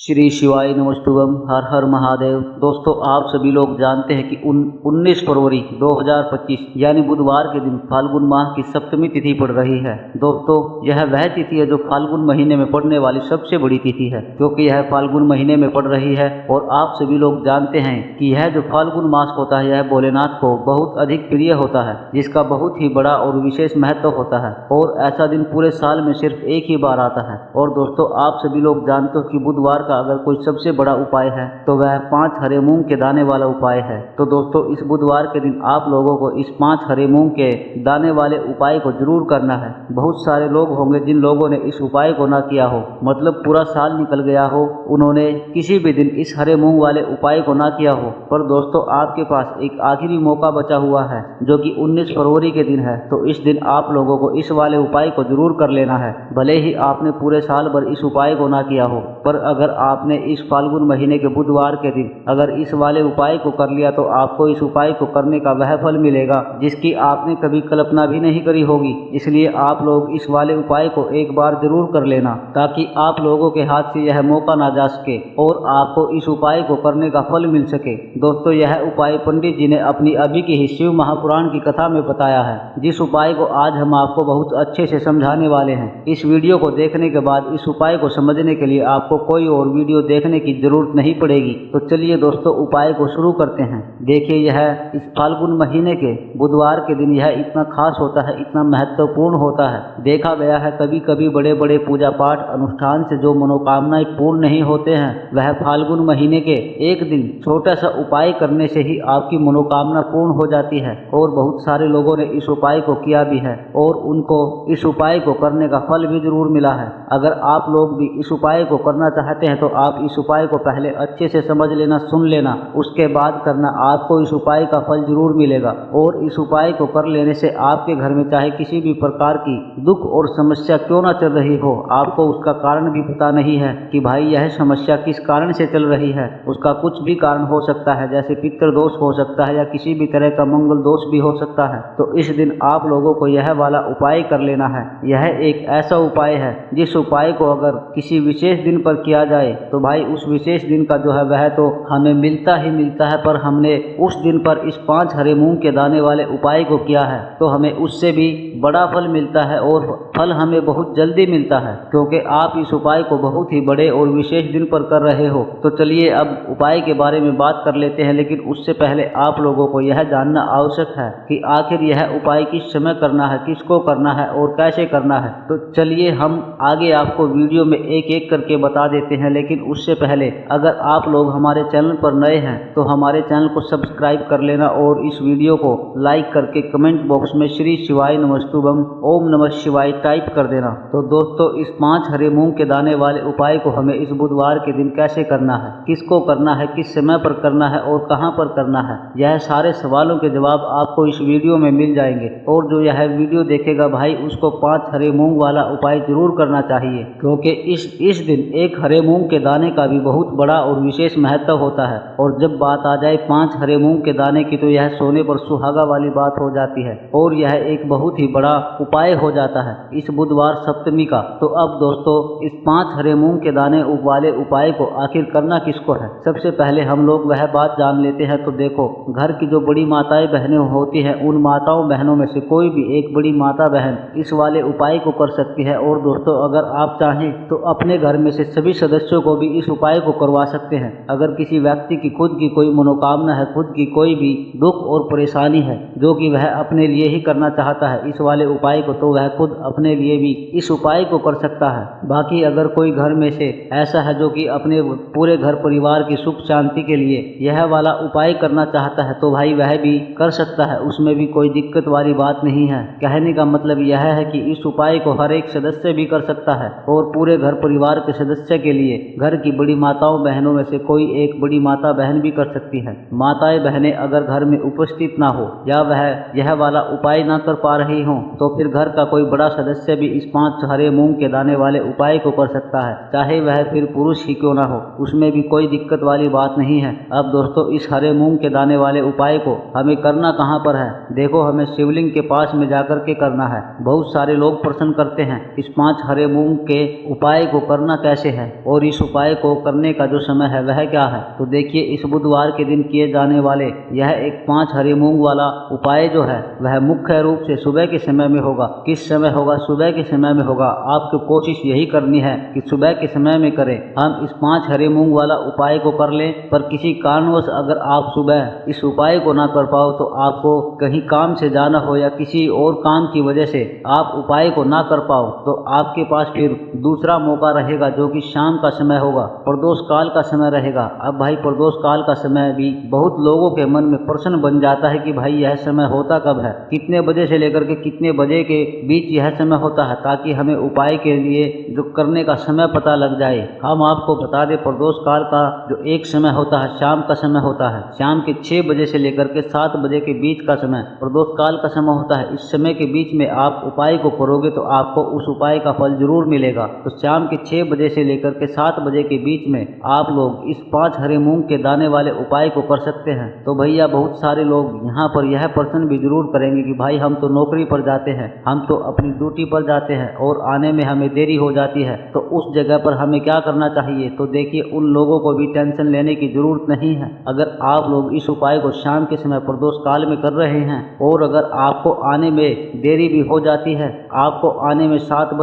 श्री शिवाय नमस्तुभम। हर हर महादेव। दोस्तों, आप सभी लोग जानते हैं कि 19 फरवरी 2025 यानी बुधवार के दिन फाल्गुन माह की सप्तमी तिथि पड़ रही है। दोस्तों, यह वह तिथि है जो फाल्गुन महीने में पड़ने वाली सबसे बड़ी तिथि है, क्योंकि यह फाल्गुन महीने में पड़ रही है। और आप सभी लोग जानते हैं कि यह जो फाल्गुन मास होता है यह भोलेनाथ को बहुत अधिक प्रिय होता है, जिसका बहुत ही बड़ा और विशेष महत्व होता है। और ऐसा दिन पूरे साल में सिर्फ एक ही बार आता है। और दोस्तों, आप सभी लोग जानते हो कि बुधवार का अगर कोई सबसे बड़ा उपाय है तो वह 5 हरे मूंग के दाने वाला उपाय है। तो दोस्तों, इस बुधवार के दिन आप लोगों को इस 5 हरे मूंग के दाने वाले उपाय को जरूर करना है। बहुत सारे लोग होंगे जिन लोगों ने इस उपाय को ना किया हो, मतलब पूरा साल निकल गया हो, उन्होंने किसी भी दिन इस हरे मूंग वाले उपाय को ना किया हो। पर दोस्तों, आपके पास एक आखिरी मौका बचा हुआ है जो कि 19 फरवरी के दिन है। तो इस दिन आप लोगों को इस वाले उपाय को जरूर कर लेना है, भले ही आपने पूरे साल भर इस उपाय को ना किया हो। पर अगर आपने इस फाल्गुन महीने के बुधवार के दिन अगर इस वाले उपाय को कर लिया तो आपको इस उपाय को करने का वह फल मिलेगा जिसकी आपने कभी कल्पना भी नहीं करी होगी। इसलिए आप लोग इस वाले उपाय को एक बार जरूर कर लेना, ताकि आप लोगों के हाथ से यह मौका ना जा सके और आपको इस उपाय को करने का फल मिल सके। दोस्तों, यह उपाय पंडित जी ने अपनी अभी की ही शिव महापुराण की कथा में बताया है, जिस उपाय को आज हम आपको बहुत अच्छे से समझाने वाले हैं। इस वीडियो को देखने के बाद इस उपाय को समझने के लिए आपको कोई और वीडियो देखने की जरूरत नहीं पड़ेगी। तो चलिए दोस्तों, उपाय को शुरू करते हैं। देखिए, यह इस फाल्गुन महीने के बुधवार के दिन यह इतना खास होता है, इतना महत्वपूर्ण होता है। देखा गया है कभी कभी बड़े बड़े पूजा पाठ अनुष्ठान से जो मनोकामनाएं पूर्ण नहीं होते हैं, वह फाल्गुन महीने के एक दिन छोटा सा उपाय करने से ही आपकी मनोकामना पूर्ण हो जाती है। और बहुत सारे लोगों ने इस उपाय को किया भी है और उनको इस उपाय को करने का फल भी जरूर मिला है। अगर आप लोग भी इस उपाय को करना चाहते हैं तो आप इस उपाय को पहले अच्छे से समझ लेना, सुन लेना, उसके बाद करना। आपको इस उपाय का फल जरूर मिलेगा। और इस उपाय को कर लेने से आपके घर में चाहे किसी भी प्रकार की दुख और समस्या क्यों ना चल रही हो, आपको उसका कारण भी पता नहीं है कि भाई यह समस्या किस कारण से चल रही है। उसका कुछ भी कारण हो सकता है, जैसे पितृ दोष हो सकता है या किसी भी तरह का मंगल दोष भी हो सकता है। तो इस दिन आप लोगों को यह वाला उपाय कर लेना है। यह एक ऐसा उपाय है जिस उपाय को अगर किसी विशेष दिन पर किया जाए तो भाई उस विशेष दिन का जो है वह तो हमें मिलता ही मिलता है। पर हमने उस दिन पर इस 5 हरे मूंग के दाने वाले उपाय को किया है तो हमें उससे भी बड़ा फल मिलता है और फल हमें बहुत जल्दी मिलता है, क्योंकि आप इस उपाय को बहुत ही बड़े और विशेष दिन पर कर रहे हो। तो चलिए अब उपाय के बारे में बात कर लेते हैं, लेकिन उससे पहले आप लोगों को यह जानना आवश्यक है कि आखिर यह उपाय किस समय करना है, किसको करना है और कैसे करना है। तो चलिए हम आगे आपको वीडियो में एक एक करके बता देते हैं। लेकिन उससे पहले अगर आप लोग हमारे चैनल पर नए हैं तो हमारे चैनल को सब्सक्राइब कर लेना और इस वीडियो को लाइक करके कमेंट बॉक्स में श्री शिवाय नमस्तुभम ओम नमः शिवाय टाइप कर देना। तो दोस्तों, इस 5 हरे मूंग के दाने वाले उपाय को हमें इस बुधवार के दिन कैसे करना है, किसको करना है, किस समय पर करना है और कहां पर करना है, यह सारे सवालों के जवाब आपको इस वीडियो में मिल जाएंगे। और जो यह वीडियो देखेगा भाई उसको 5 हरे मूंग वाला उपाय जरूर करना चाहिए, क्योंकि इस दिन एक हरे मूंग के दाने का भी बहुत बड़ा और विशेष महत्व होता है। और जब बात आ जाए 5 हरे मूंग के दाने की तो यह सोने पर सुहागा वाली बात हो जाती है और यह एक बहुत ही बड़ा उपाय हो जाता है इस बुधवार सप्तमी का। तो अब दोस्तों, इस 5 हरे मूंग के दाने वाले उपाय को आखिर करना किसको है, सबसे पहले हम लोग वह बात जान लेते हैं। तो देखो, घर की जो बड़ी माताएं बहनें होती हैं, उन माताओं बहनों में से कोई भी एक बड़ी माता बहन इस वाले उपाय को कर सकती है। और दोस्तों, अगर आप चाहें तो अपने घर में से सभी सदस्यों को भी इस उपाय को करवा सकते हैं। अगर किसी व्यक्ति की खुद की कोई मनोकामना है, खुद की कोई भी दुख और परेशानी है जो कि वह अपने लिए ही करना चाहता है इस वाले उपाय को, तो वह खुद अपने लिए भी इस उपाय को कर सकता है। बाकी अगर कोई घर में से ऐसा है जो कि अपने पूरे घर परिवार की सुख शांति के लिए यह वाला उपाय करना चाहता है तो भाई वह भी कर सकता है, उसमें भी कोई दिक्कत वाली बात नहीं है। कहने का मतलब यह है कि इस उपाय को हर एक सदस्य भी कर सकता है और पूरे घर परिवार के सदस्य के लिए घर की बड़ी माताओं बहनों में से कोई एक बड़ी माता बहन भी कर सकती है। माताएं बहनें अगर घर में उपस्थित ना हो या वह यह वाला उपाय ना कर पा रही हो तो फिर घर का कोई बड़ा सदस्य भी इस 5 हरे मूंग के दाने वाले उपाय को कर सकता है, चाहे वह फिर पुरुष ही क्यों ना हो, उसमें भी कोई दिक्कत वाली बात नहीं है। अब दोस्तों, इस हरे मूंग के दाने वाले उपाय को हमें करना कहाँ पर है, देखो हमें शिवलिंग के पास में जाकर के करना है। बहुत सारे लोग प्रश्न करते हैं इस 5 हरे मूंग के उपाय को करना कैसे है और इस उपाय को करने का जो समय है वह क्या है, तो देखिए इस बुधवार के दिन किए जाने वाले यह एक 5 हरे मूंग वाला उपाय जो है वह मुख्य रूप से सुबह के समय में होगा। किस समय होगा? सुबह के समय में होगा। आपको कोशिश यही करनी है कि सुबह के समय में करें। हम इस 5 हरे मूंग वाला उपाय को कर लें, पर किसी कारणवश अगर आप सुबह इस उपाय को ना कर पाओ तो आपको कहीं काम से जाना हो या किसी और काम की वजह से आप उपाय को ना कर पाओ तो आपके पास फिर दूसरा मौका रहेगा जो कि शाम का समय होगा, प्रदोष काल का समय रहेगा। अब भाई प्रदोष काल का समय भी बहुत लोगों के मन में प्रश्न बन जाता है कि भाई यह समय होता कब है, कितने बजे से लेकर के कितने बजे के बीच यह समय होता है, ताकि हमें उपाय के लिए जो करने का समय पता लग जाए। हम आपको बता दें प्रदोष काल का जो एक समय होता है शाम का समय होता है। शाम के 6 बजे से लेकर के 7 बजे के बीच का समय प्रदोष काल का समय होता है। इस समय के बीच में आप उपाय को करोगे तो आपको उस उपाय का फल जरूर मिलेगा। तो शाम के 6 बजे से लेकर के 7 बजे के बीच में आप लोग इस 5 हरे मूंग के दाने वाले उपाय को कर सकते हैं। तो भैया बहुत सारे लोग यहाँ पर यह प्रश्न भी जरूर करेंगे कि भाई हम तो नौकरी पर जाते हैं, हम तो अपनी ड्यूटी पर जाते हैं और आने में हमें देरी हो जाती है, तो उस जगह पर हमें क्या करना चाहिए? तो देखिए उन लोगों को भी टेंशन लेने की जरूरत नहीं है। अगर आप लोग इस उपाय को शाम के समय प्रदोष काल में कर रहे हैं और अगर आपको आने में देरी भी हो जाती है, आपको आने में 7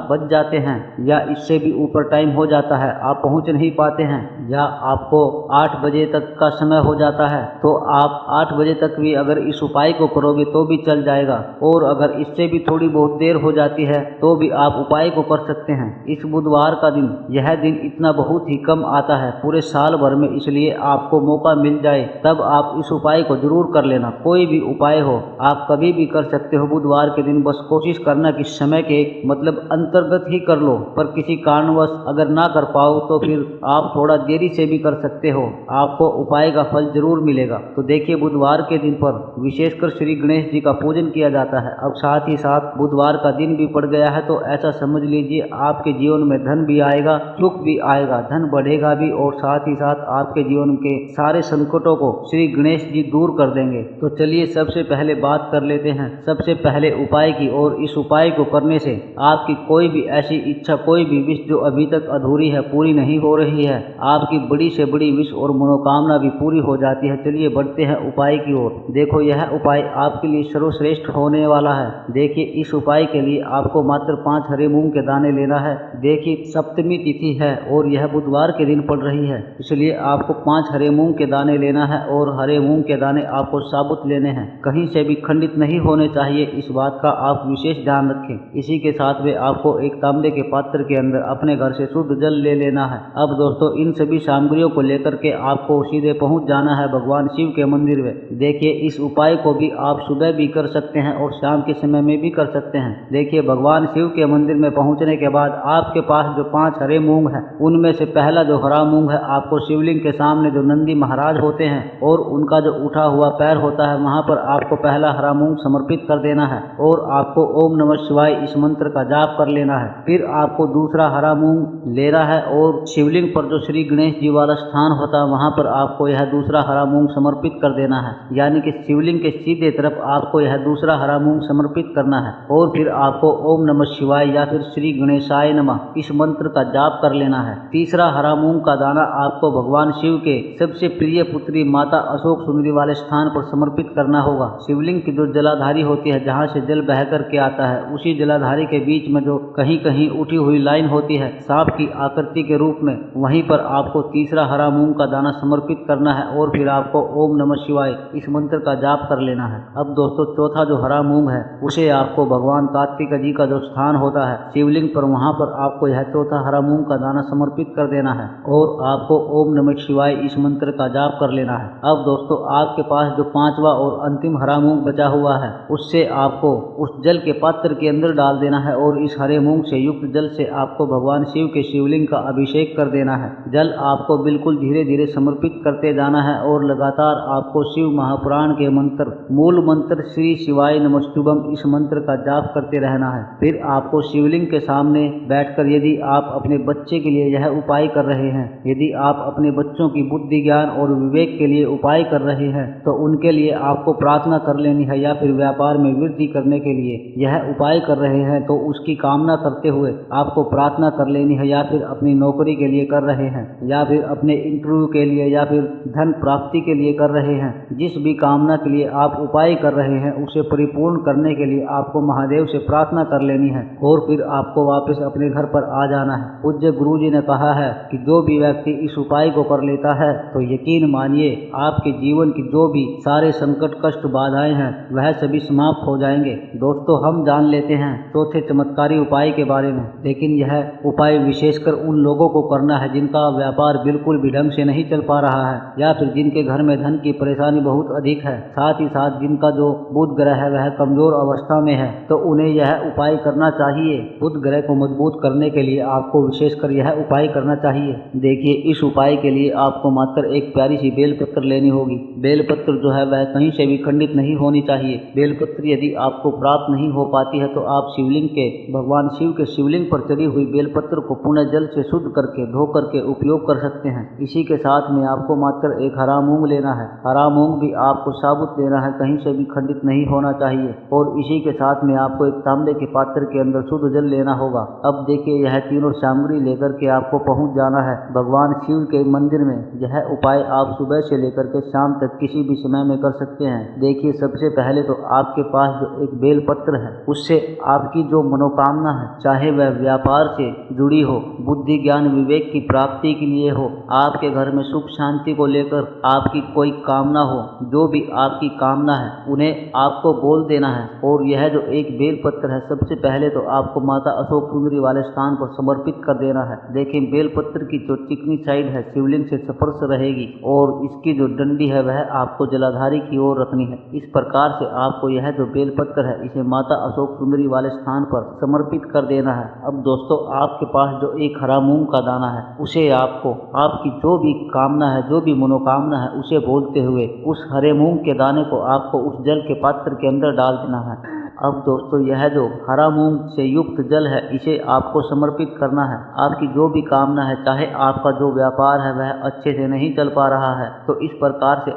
बज जाते हैं या इससे भी ऊपर टाइम हो जाता है, आप पहुंच नहीं पाते हैं या आपको 8 बजे तक का समय हो जाता है, तो आप 8 बजे तक भी अगर इस उपाय को करोगे तो भी चल जाएगा। और अगर इससे भी थोड़ी बहुत देर हो जाती है तो भी आप उपाय को कर सकते हैं। इस बुधवार का दिन, यह दिन इतना बहुत ही कम आता है पूरे साल भर में, इसलिए आपको मौका मिल जाए तब आप इस उपाय को जरूर कर लेना। कोई भी उपाय हो आप कभी भी कर सकते हो बुधवार के दिन, बस कोशिश करना कि समय के मतलब अंतर्गत ही कर लो। पर किसी कारणवश अगर ना कर पाओ तो फिर आप थोड़ा देरी से भी कर सकते हो, आपको उपाय का फल जरूर मिलेगा। तो देखिए बुधवार के दिन पर विशेषकर श्री गणेश जी का पूजन किया जाता है। अब साथ ही साथ बुधवार का दिन भी पड़ गया है तो ऐसा समझ लीजिए आपके जीवन में धन भी आएगा, सुख भी आएगा, धन बढ़ेगा भी और साथ ही साथ आपके जीवन के सारे संकटों को श्री गणेश जी दूर कर देंगे। तो चलिए सबसे पहले बात कर लेते हैं सबसे पहले उपाय की। और इस उपाय को करने से आपकी कोई भी ऐसी इच्छा, कोई भी विश जो अभी तक अधूरी है, पूरी नहीं हो रही है, आपकी बड़ी से बड़ी विश और मनोकामना भी पूरी हो जाती है। चलिए बढ़ते हैं उपाय की ओर। देखो यह उपाय आपके लिए सर्वश्रेष्ठ होने वाला है। देखिए इस उपाय के लिए आपको मात्र 5 हरे मूंग के दाने लेना है। देखिए सप्तमी तिथि है और यह बुधवार के दिन पड़ रही है, इसलिए आपको 5 हरे मूंग के दाने लेना है और हरे मूंग के दाने आपको साबुत लेने हैं, कहीं से भी खंडित नहीं होने चाहिए। इस बात का आप विशेष ध्यान रखें। इसी के साथ में आपको एक तांबे के पात्र के अंदर अपने घर से शुद्ध जल ले लेना है। अब दोस्तों इन सभी सामग्रियों को लेकर के आपको सीधे पहुंच जाना है भगवान शिव के मंदिर में। देखिए इस उपाय को भी आप सुबह भी कर सकते हैं और शाम के समय में भी कर सकते हैं। देखिए भगवान शिव के मंदिर में पहुंचने के बाद आपके पास जो 5 हरे मूंग है उनमें से पहला जो हरा मूंग है आपको शिवलिंग के सामने जो नंदी महाराज होते हैं और उनका जो उठा हुआ पैर होता है वहां पर आपको पहला हरा मूंग समर्पित कर देना है और आपको ओम नमः शिवाय इस मंत्र का जाप कर लेना है। फिर आपको दूसरा हरा मूंग लेना है और शिवलिंग पर जो श्री गणेश जी वाला स्थान होता है वहां पर आपको यह दूसरा हरा मूंग समर्पित कर देना है, यानी कि शिवलिंग के सीधे तरफ आपको यह दूसरा हरा मूंग समर्पित करना है। और फिर आपको ओम नमः शिवाय या फिर श्री गणेशाय नमः इस मंत्र का जाप कर लेना है। तीसरा हरा मूंग का दाना आपको भगवान शिव के सबसे प्रिय पुत्री माता अशोक सुंदरी वाले स्थान पर समर्पित करना होगा। शिवलिंग की जो जलाधारी होती है जहाँ से जल बह कर के आता है, उसी जलाधारी के बीच में जो कहीं कहीं उठी हुई लाइन होती है सांप की आकृति के रूप में, वहीं पर आपको तीसरा हरा मूंग का दाना समर्पित करना है और फिर आपको ओम नमः शिवाय इस मंत्र का जाप कर लेना है। अब दोस्तों चौथा जो हरा मूंग है उसे आपको भगवान कार्तिक जी का जो स्थान होता है शिवलिंग पर, वहां पर आपको यह चौथा हरा मूंग का दाना समर्पित कर देना है और आपको ओम नमः शिवाय इस मंत्र का जाप कर लेना है। अब दोस्तों आपके पास जो 5वां और अंतिम हरा मूंग बचा हुआ है उससे आपको उस जल के पात्र के अंदर डाल देना है और इस हरे मूंग से युक्त जल से आपको भगवान शिव के शिवलिंग का अभिषेक कर देना है। जल आपको बिल्कुल धीरे धीरे समर्पित करते जाना है और लगातार आपको शिव महापुराण के मंत्र, मूल मंत्र श्री शिवाय नमस्तुभम इस मंत्र का जाप करते रहना है। फिर आपको शिवलिंग के सामने बैठकर, यदि आप अपने बच्चे के लिए यह उपाय कर रहे हैं, यदि आप अपने बच्चों की बुद्धि ज्ञान और विवेक के लिए उपाय कर रहे हैं तो उनके लिए आपको प्रार्थना कर लेनी है, या फिर व्यापार में वृद्धि करने के लिए यह उपाय कर रहे हैं तो उसकी कामना करते हुए आपको प्रार्थना कर लेनी है, या फिर फिर अपनी नौकरी के लिए कर रहे हैं, या फिर अपने इंटरव्यू के लिए, या फिर धन प्राप्ति के लिए कर रहे हैं, जिस भी कामना के लिए आप उपाय कर रहे हैं उसे परिपूर्ण करने के लिए आपको महादेव से प्रार्थना कर लेनी है और फिर आपको वापस अपने घर पर आ जाना है। पूज्य गुरु जी ने कहा है कि जो भी व्यक्ति इस उपाय को कर लेता है तो यकीन मानिए आपके जीवन की जो भी सारे संकट कष्ट बाधाएं हैं वह सभी समाप्त हो जाएंगे। दोस्तों, हम जान लेते हैं चौथे चमत्कारी उपाय के बारे में, लेकिन यह उपाय विशेषकर उन लोगों को करना है जिनका व्यापार बिल्कुल भी ढंग से नहीं चल पा रहा है, या फिर जिनके घर में धन की परेशानी बहुत अधिक है, साथ ही साथ जिनका जो बुध ग्रह है वह कमजोर अवस्था में है, तो उन्हें यह उपाय करना चाहिए। बुध ग्रह को मजबूत करने के लिए आपको विशेषकर यह उपाय करना चाहिए। देखिए, इस उपाय के लिए आपको मात्र एक प्यारी सी बेलपत्र लेनी होगी। बेलपत्र जो है वह कहीं से भी खंडित नहीं होनी चाहिए। बेलपत्र यदि आपको प्राप्त नहीं हो पाती है तो आप शिवलिंग के भगवान शिव के शिवलिंग पर चढ़ी हुई बेलपत्र को पुनः जल से शुद्ध करके धो करके उपयोग कर सकते हैं। इसी के साथ में आपको मात्र एक हरा मूंग लेना है। हरा मूंग भी आपको साबुत लेना है, कहीं से भी खंडित नहीं होना चाहिए। और इसी के साथ में आपको एक तांबे के पात्र के अंदर शुद्ध जल लेना होगा। अब देखिए, यह तीनों सामग्री लेकर के आपको पहुंच जाना है भगवान शिव के मंदिर में। यह उपाय आप सुबह से लेकर के शाम तक किसी भी समय में कर सकते हैं। देखिए, सबसे पहले तो आपके पास जो एक बेल पत्र है उससे आपकी जो मनोकामना है, चाहे वह व्यापार से जुड़ी हो, बुद्धि ज्ञान विवेक की प्राप्ति के लिए हो, आपके घर में सुख शांति को लेकर आपकी कोई कामना हो, जो भी आपकी कामना है उन्हें आपको बोल देना है। और यह जो एक बेल पत्र है सबसे पहले तो आपको माता अशोक सुंदरी वाले स्थान पर समर्पित कर देना है। देखिए, बेल पत्र की जो चिकनी साइड है शिवलिंग से स्पर्श रहेगी और इसकी जो डंडी है वह आपको जलाधारी की ओर रखनी है। इस प्रकार से आपको यह जो बेल पत्र है इसे माता अशोक सुंदरी वाले स्थान पर समर्पित कर देना है। अब दोस्तों, आपके पास जो एक हरा मूंग का दाना है उसे आपको आपकी जो भी कामना है, जो भी मनोकामना है उसे बोलते हुए उस हरे मूंग के दाने को आपको उस जल के पात्र के अंदर डाल देना है। अब दोस्तों, यह जो हरा मूंग से युक्त जल है इसे आपको समर्पित करना है। आपकी जो भी कामना है, चाहे आपका जो व्यापार है वह अच्छे से नहीं चल पा रहा है, तो इस प्रकार से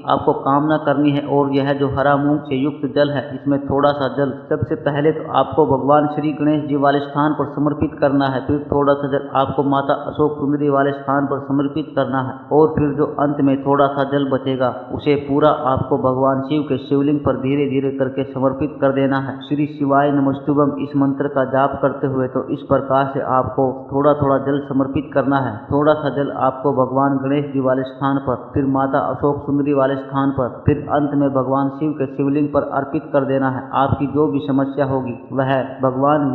आपको कामना करनी है। और यह जो हरा मूंग से युक्त जल है इसमें थोड़ा सा जल सबसे पहले तो आपको भगवान श्री गणेश जी वाले स्थान पर समर्पित करना है, फिर थोड़ा सा जल आपको माता अशोक सुंदरी वाले स्थान पर समर्पित करना है, और फिर जो अंत में थोड़ा सा जल बचेगा उसे पूरा आपको भगवान शिव के शिवलिंग पर धीरे धीरे करके समर्पित कर देना है। श्री शिवाय नमस्तुभम इस मंत्र का जाप करते हुए तो इस प्रकार से आपको थोड़ा थोड़ा जल समर्पित करना है। थोड़ा सा जल आपको भगवान गणेश जी वाले स्थान पर, फिर माता अशोक सुंदरी वाले स्थान पर, फिर अंत में भगवान शिव के शिवलिंग पर अर्पित कर देना है। आपकी जो भी समस्या होगी वह भगवान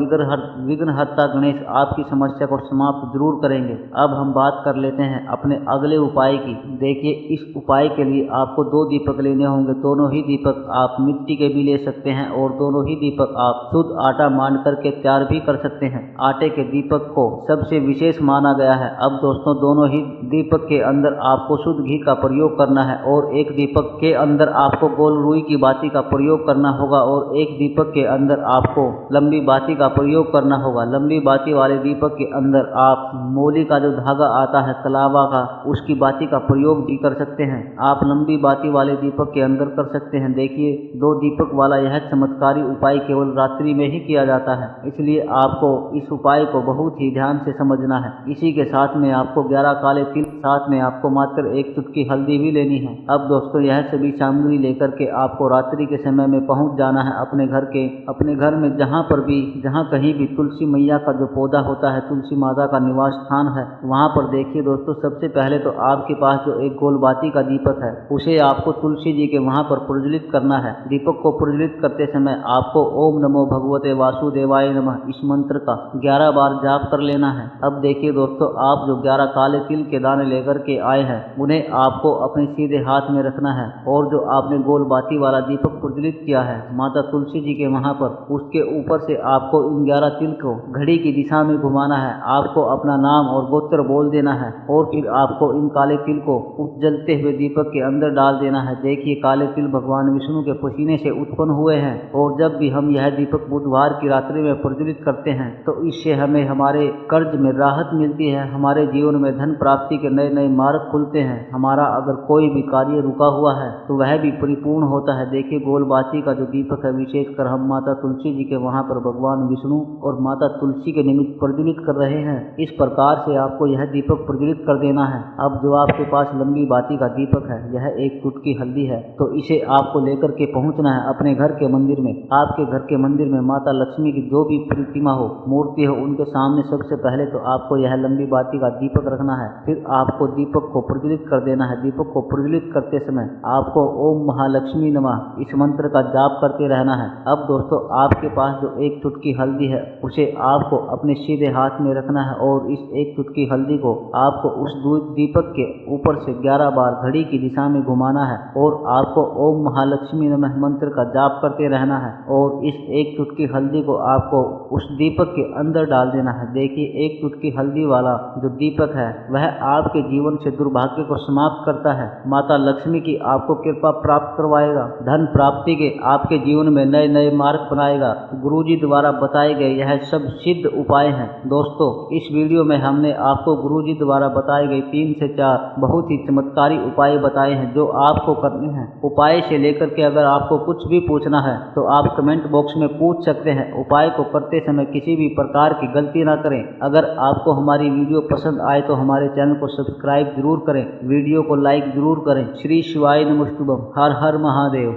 विघ्नहर्ता गणेश आपकी समस्या को समाप्त जरूर करेंगे। अब हम बात कर लेते हैं अपने अगले उपाय की। देखिए, इस उपाय के लिए आपको 2 दीपक लेने होंगे। दोनों ही दीपक आप मिट्टी के भी ले सकते हैं और दोनों ही दीपक आप शुद्ध आटा मान करके तैयार भी कर सकते हैं। आटे के दीपक को सबसे विशेष माना गया है। अब दोस्तों, दोनों ही दीपक के अंदर आपको शुद्ध घी का प्रयोग करना है और एक दीपक के अंदर आपको गोल रुई की बाती का प्रयोग करना होगा और एक दीपक के अंदर आपको लंबी बाती का प्रयोग करना होगा। लंबी बाती वाले दीपक के अंदर आप मोली का जो धागा आता है कलावा का, उसकी बाती का प्रयोग भी कर सकते हैं। आप लंबी बाती वाले दीपक के अंदर कर सकते हैं। देखिए, 2 दीपक वाला यह चमत्कारी उपाय केवल रात्रि में ही किया जाता है, इसलिए आपको इस उपाय को बहुत ही ध्यान से समझना है। इसी के साथ में आपको 11 काले तिल, साथ में आपको मात्र 1 चुटकी हल्दी भी लेनी है। अब दोस्तों, यह सभी सामग्री लेकर के आपको रात्रि के समय में पहुंच जाना है अपने घर में जहाँ कहीं भी तुलसी मैया का जो पौधा होता है, तुलसी माता का निवास स्थान है, वहाँ पर देखिए दोस्तों, सबसे पहले तो आपके पास जो एक गोलबाती का दीपक है उसे आपको तुलसी जी के वहाँ पर प्रज्वलित करना है। दीपक को प्रज्वलित करते समय आपको ओम नमो भगवते वासुदेवाय नमः इस मंत्र का 11 बार जाप कर लेना है। अब देखिए दोस्तों, आप जो 11 काले तिल के दाने लेकर के आए हैं उन्हें आपको अपने सीधे हाथ में रखना है और जो आपने गोल बाती वाला दीपक प्रज्वलित किया है माता तुलसी जी के वहाँ पर, उसके ऊपर से आपको इन 11 तिल को घड़ी की दिशा में घुमाना है। आपको अपना नाम और गोत्र बोल देना है और फिर आपको इन काले तिल को उस जलते हुए दीपक के अंदर डाल देना है। देखिए, काले तिल भगवान विष्णु के पसीने से उत्पन्न हुए हैं और जब भी हम यह दीपक बुधवार की रात्रि में प्रज्वलित करते हैं तो इससे हमें हमारे कर्ज में राहत मिलती है, हमारे जीवन में धन प्राप्ति के नए नए मार्ग खुलते हैं। हमारा अगर कोई भी कार्य रुका हुआ है तो वह भी परिपूर्ण होता है। देखिए गोलबाती का जो दीपक है विशेषकर हम माता तुलसी जी के वहाँ पर भगवान विष्णु और माता तुलसी के निमित्त प्रज्वलित कर रहे हैं। इस प्रकार से आपको यह दीपक प्रज्वलित कर देना है। अब जो आपके पास लंबी बाती का दीपक है यह एक चुटकी हल्दी है, तो इसे आपको लेकर के पहुंचना है अपने घर के मंदिर में। आपके घर के मंदिर में माता लक्ष्मी की जो भी प्रतिमा हो, मूर्ति हो, उनके सामने सबसे पहले तो आपको यह लंबी बाती का दीपक रखना है। फिर आपको दीपक को प्रज्वलित कर देना है। दीपक को प्रज्वलित करते समय आपको ओम महालक्ष्मी नमः इस मंत्र का जाप करते रहना है। अब दोस्तों आपके पास जो एक चुटकी हल्दी है उसे आपको अपने सीधे हाथ में रखना है और इस एक चुटकी हल्दी को आपको उस दीपक के ऊपर से 11 बार घड़ी की दिशा में घुमाना है और आपको ओम महालक्ष्मी नमः मंत्र का जाप करते रहना है और इस एक चुटकी हल्दी को आपको उस दीपक के अंदर डाल देना है। देखिए एक चुटकी हल्दी वाला जो दीपक है वह आपके जीवन से दुर्भाग्य को समाप्त करता है। माता लक्ष्मी की आपको कृपा प्राप्त करवाएगा, धन प्राप्ति के आपके जीवन में नए नए मार्ग बनाएगा। गुरुजी द्वारा बताए गए यह सब सिद्ध उपाय हैं। दोस्तों इस वीडियो में हमने आपको गुरुजी द्वारा बताए गए 3 से 4 बहुत ही चमत्कारी उपाय बताए हैं जो आपको करने हैं। उपाय से लेकर के अगर आपको कुछ भी पूछना है तो आप कमेंट बॉक्स में पूछ सकते हैं। उपाय को करते समय किसी भी प्रकार की गलती ना करें। अगर आपको हमारी वीडियो पसंद आए तो हमारे चैनल को सब्सक्राइब जरूर करें, वीडियो को लाइक जरूर करें। श्री शिवाय नमस्तुभ्यं। हर हर महादेव।